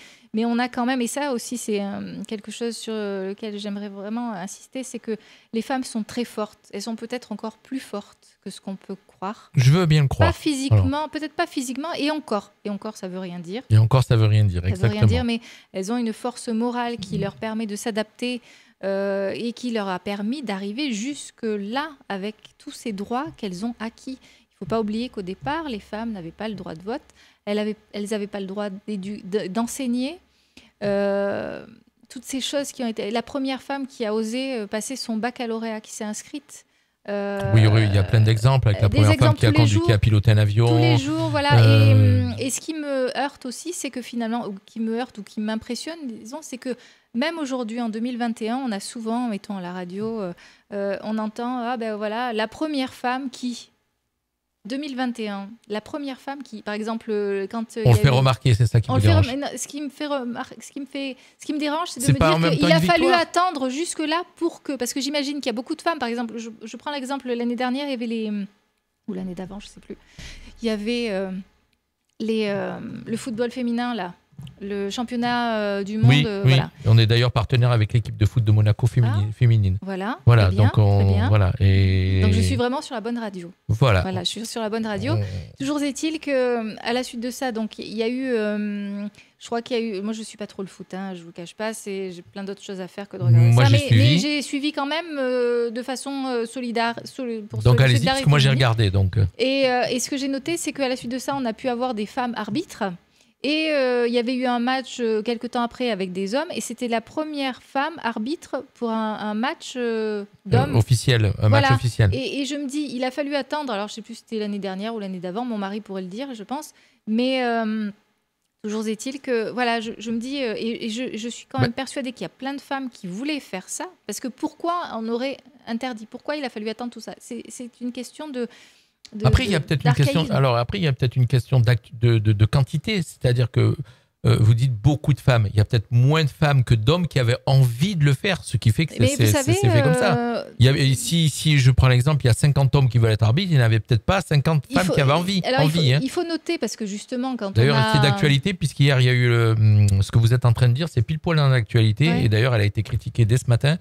on a quand même, et ça aussi, c'est quelque chose sur lequel j'aimerais vraiment insister, c'est que les femmes sont très fortes. Elles sont peut-être encore plus fortes que ce qu'on peut croire. Je veux bien le croire. Pas physiquement, peut-être pas physiquement, et encore, ça veut rien dire. Et encore, ça veut rien dire, exactement. Ça veut rien dire, mais elles ont une force morale qui leur permet de s'adapter et qui leur a permis d'arriver jusque-là avec tous ces droits qu'elles ont acquis. Il ne faut pas oublier qu'au départ, les femmes n'avaient pas le droit de vote, elles n'avaient pas le droit d'enseigner. Toutes ces choses qui ont été... La première femme qui a osé passer son baccalauréat, qui s'est inscrite... oui, il y a plein d'exemples avec la première femme qui a conduit, qui a piloté un avion. Tous les jours, voilà. Et ce qui me heurte aussi, c'est que finalement, ou qui m'impressionne, disons, c'est que même aujourd'hui, en 2021, on a souvent, mettons à la radio, on entend, la première femme qui... 2021, la première femme qui, par exemple, quand on le fait remarquer, c'est ça qui me dérange. Ce qui me dérange, c'est de me dire qu'il a fallu attendre jusque là parce que j'imagine qu'il y a beaucoup de femmes, par exemple, je prends l'exemple l'année dernière, il y avait ou l'année d'avant, je sais plus, il y avait le football féminin là. Le championnat du monde. Oui. Voilà. On est d'ailleurs partenaire avec l'équipe de foot de Monaco féminine. Voilà. Très bien, donc voilà. Et donc je suis vraiment sur la bonne radio. Voilà, je suis sur la bonne radio. Toujours est-il que à la suite de ça, donc il y a eu, je crois qu'il y a eu. Moi, je suis pas trop le foot, je vous cache pas. J'ai plein d'autres choses à faire que de regarder ça. Mais j'ai suivi quand même de façon solidaire. Donc allez-y, parce que moi j'ai regardé. Et ce que j'ai noté, c'est qu'à la suite de ça, on a pu avoir des femmes arbitres. Et il y avait eu un match quelques temps après avec des hommes, et c'était la première femme arbitre pour un match d'hommes. Officiel, match officiel. Et je me dis, il a fallu attendre, alors je ne sais plus si c'était l'année dernière ou l'année d'avant, mon mari pourrait le dire, je pense, mais toujours est-il que, voilà, je me dis, et je suis quand même persuadée qu'il y a plein de femmes qui voulaient faire ça, parce que pourquoi on aurait interdit, pourquoi il a fallu attendre tout ça ? C'est une question Après, il y a peut-être une question. Alors après, il y a peut-être une question de quantité, c'est-à-dire que vous dites beaucoup de femmes. Il y a peut-être moins de femmes que d'hommes qui avaient envie de le faire, ce qui fait que c'est fait comme ça. Si je prends l'exemple, il y a 50 hommes qui veulent être arbitres, il n'y en avait peut-être pas 50 femmes qui avaient envie. Alors, il faut noter, parce que justement, quand d'ailleurs, c'est d'actualité, puisqu'hier, il y a eu ce que vous êtes en train de dire, c'est pile poil dans l'actualité, et d'ailleurs, elle a été critiquée dès ce matin.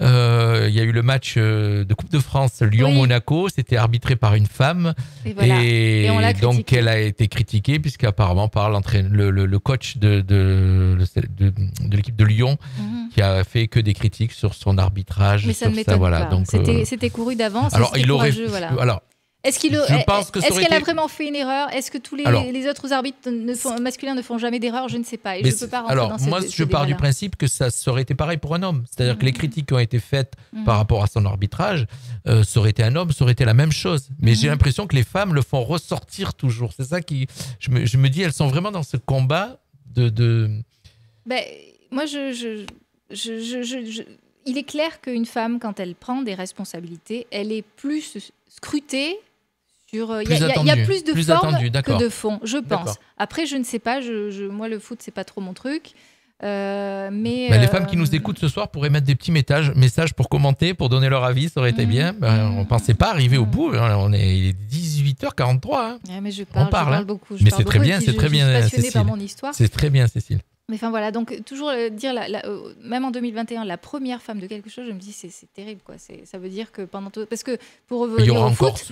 Il y a eu le match de Coupe de France Lyon-Monaco, c'était arbitré par une femme, et on l'a critiqué. Donc elle a été critiquée, puisqu'apparemment par le coach de l'équipe de Lyon, qui a fait que des critiques sur son arbitrage. Mais ça ne m'étonne pas. Donc, c'était couru d'avance. Alors, il aurait... Alors, est-ce qu'elle a vraiment fait une erreur ? Est-ce que tous les autres arbitres masculins ne font jamais d'erreur ? Je ne sais pas. Et je ne peux pas rentrer dans moi, je pars du principe que ça aurait été pareil pour un homme. C'est-à-dire que les critiques qui ont été faites par rapport à son arbitrage, ça aurait été un homme, ça aurait été la même chose. Mais j'ai l'impression que les femmes le font ressortir toujours. C'est ça qui... Je me dis, elles sont vraiment dans ce combat de... Moi, il est clair qu'une femme, quand elle prend des responsabilités, elle est plus scrutée. Il y a plus de forme que de fond, je pense. Après, je ne sais pas. Moi, le foot, c'est pas trop mon truc. Mais les femmes qui nous écoutent ce soir pourraient mettre des petits messages pour commenter, pour donner leur avis. Ça aurait été bien. On ne pensait pas arriver au bout. Il est 18h43. Mais je parle beaucoup. Mais c'est très bien, c'est très bien, Cécile. Je suis passionnée par mon histoire. C'est très bien, Cécile. Mais enfin voilà, donc toujours dire, même en 2021, la première femme de quelque chose, je me dis c'est terrible, quoi. Ça veut dire que pendant tout... Parce que pour revenir il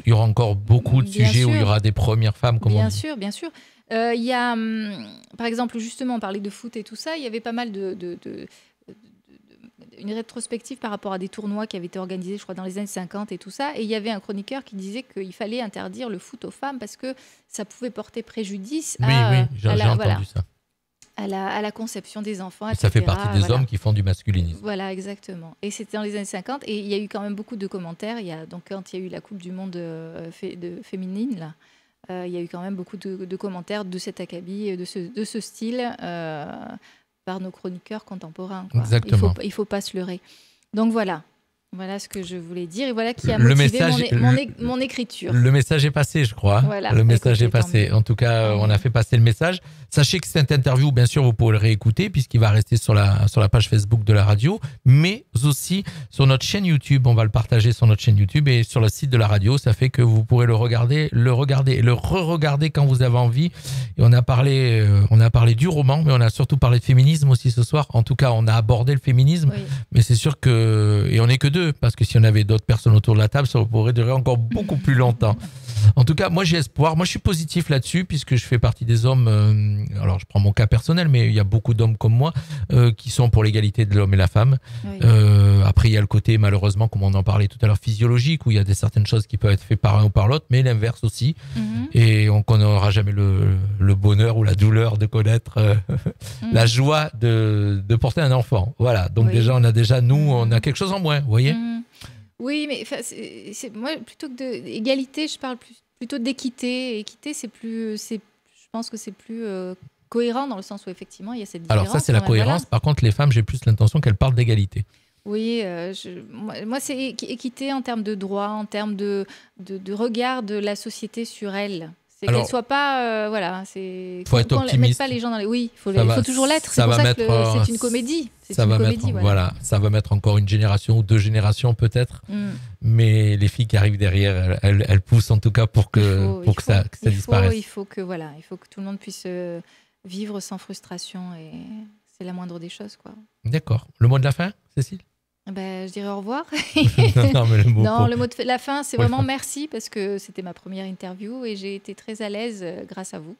y aura encore beaucoup de sujets où il y aura des premières femmes, comme on dit. Bien sûr. Il y a, par exemple, justement, on parlait de foot et tout ça, il y avait pas mal une rétrospective par rapport à des tournois qui avaient été organisés, je crois, dans les années 50 et tout ça. Et il y avait un chroniqueur qui disait qu'il fallait interdire le foot aux femmes parce que ça pouvait porter préjudice j'ai entendu ça. À la conception des enfants, etc. Ça fait partie des hommes qui font du masculinisme. Voilà, exactement. Et c'était dans les années 50. Et il y a eu quand même beaucoup de commentaires. Donc, quand il y a eu la Coupe du Monde féminine, là, il y a eu quand même beaucoup de commentaires de cet acabit, de ce style, par nos chroniqueurs contemporains, quoi. Exactement. Il ne faut pas se leurrer. Donc, voilà. Voilà ce que je voulais dire et voilà qui a Le motivé message- mon écriture. Le message est passé, je crois. Voilà. Le message est Écoutez, tant passé. mieux. En tout cas, on a fait passer le message. Sachez que cette interview, bien sûr, vous pourrez le réécouter puisqu'il va rester sur la page Facebook de la radio, mais aussi sur notre chaîne YouTube. On va le partager sur notre chaîne YouTube et sur le site de la radio. Ça fait que vous pourrez le regarder et le re-regarder quand vous avez envie. Et on a parlé du roman, mais on a surtout parlé de féminisme aussi ce soir. En tout cas, on a abordé le féminisme, Oui. mais c'est sûr que, et on n'est que deux, parce que si on avait d'autres personnes autour de la table, ça pourrait durer encore beaucoup plus longtemps. En tout cas, moi j'ai espoir. Moi je suis positif là-dessus puisque je fais partie des hommes. Alors je prends mon cas personnel, mais il y a beaucoup d'hommes comme moi qui sont pour l'égalité de l'homme et la femme. Oui. Après il y a le côté malheureusement, comme on en parlait tout à l'heure, physiologique où il y a certaines choses qui peuvent être faites par un ou par l'autre, mais l'inverse aussi. Mhm. Et on n'aura jamais le bonheur ou la douleur de connaître la joie de porter un enfant. Voilà. Donc Oui. déjà nous on a quelque chose en moins. Vous voyez. Mhm. Oui, mais moi, plutôt que d'égalité, je parle plutôt d'équité. Équité, je pense que c'est plus cohérent dans le sens où effectivement il y a cette différence. Alors ça c'est la quand même, voilà. cohérence. Par contre les femmes, j'ai plus l'intention qu'elles parlent d'égalité. Oui, moi c'est équité en termes de droit, en termes de regard de la société sur elles. C'est Alors, qu'elles soient pas, voilà, c'est. faut être qu'on mette optimiste. pas les gens dans les. Oui, il Ça va- faut toujours l'être. ça C'est pour va ça mettre, que c'est une comédie. C'est Ça une va comédie, mettre, voilà, ça va mettre encore une génération ou deux générations peut-être, Mm. mais les filles qui arrivent derrière, elles poussent en tout cas pour que ça disparaisse. Il faut que tout le monde puisse vivre sans frustration et c'est la moindre des choses, quoi. D'accord. Le mot de la fin, Cécile? Ben, je dirais au revoir. Non, mais le mot. Non, pour- le mot de la fin, c'est pour le vraiment fin. merci parce que c'était ma première interview et j'ai été très à l'aise grâce à vous.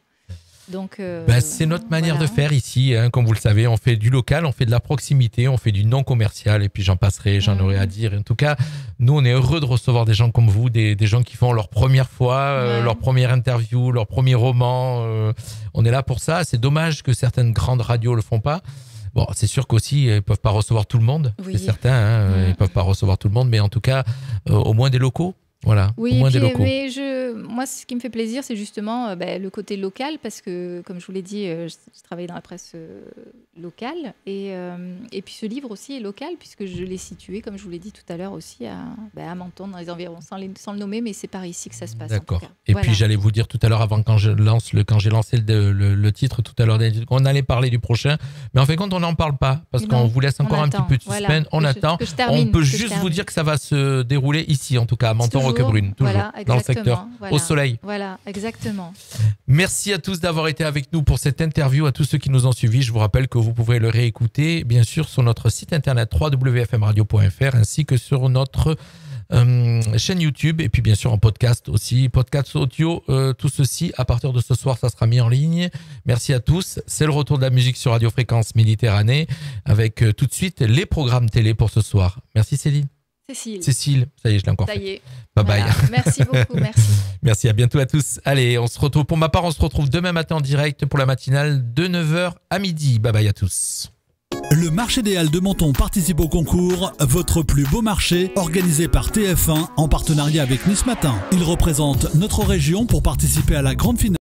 Donc, C'est notre manière voilà. de faire ici, hein, comme vous le savez. On fait du local, on fait de la proximité, on fait du non commercial, et puis j'en passerai, j'en aurai à dire. En tout cas, nous, on est heureux de recevoir des gens comme vous, des gens qui font leur première fois, Ouais. leur première interview, leur premier roman. On est là pour ça. C'est dommage que certaines grandes radios le font pas. Bon, c'est sûr qu'aussi, ils peuvent pas recevoir tout le monde, Oui. c'est certain. Hein, Ils peuvent pas recevoir tout le monde, mais en tout cas, au moins des locaux. Voilà, Oui, au moins puis, des locaux. mais moi, ce qui me fait plaisir, c'est justement le côté local, parce que, comme je vous l'ai dit, je travaille dans la presse locale, et puis ce livre aussi est local, puisque je l'ai situé, comme je vous l'ai dit tout à l'heure, aussi à Menton, dans les environs, sans le nommer, mais c'est par ici que ça se passe. D'accord. En tout cas. Et Voilà. puis j'allais vous dire tout à l'heure, avant quand j'ai lancé le titre tout à l'heure, on allait parler du prochain, mais en fait compte on n'en parle pas parce Non, qu'on vous laisse encore on un petit attend. peu de Voilà. suspense. On Que je- attend. que je termine, On peut que je juste vous termine. dire que ça va se dérouler ici, en tout cas à Menton-Roquebrune, toujours Voilà, dans le exactement, secteur, voilà. au soleil. Voilà, exactement. Merci à tous d'avoir été avec nous pour cette interview, à tous ceux qui nous ont suivis. Je vous rappelle que vous pouvez le réécouter, bien sûr, sur notre site internet www.fmradio.fr ainsi que sur notre chaîne YouTube et puis bien sûr en podcast aussi, podcast audio, tout ceci à partir de ce soir, ça sera mis en ligne. Merci à tous. C'est le retour de la musique sur Radio Fréquence Méditerranée avec tout de suite les programmes télé pour ce soir. Merci Céline. Cécile, ça y est, je l'ai encore Ça fait. y est. Bye Voilà. bye. Merci beaucoup, merci. Merci, à bientôt à tous. Allez, on se retrouve, pour ma part, on se retrouve demain matin en direct pour la matinale de 9h à midi. Bye bye à tous. Le marché des Halles de Menton participe au concours Votre plus beau marché, organisé par TF1 en partenariat avec Nice Matin. Il représente notre région pour participer à la grande finale.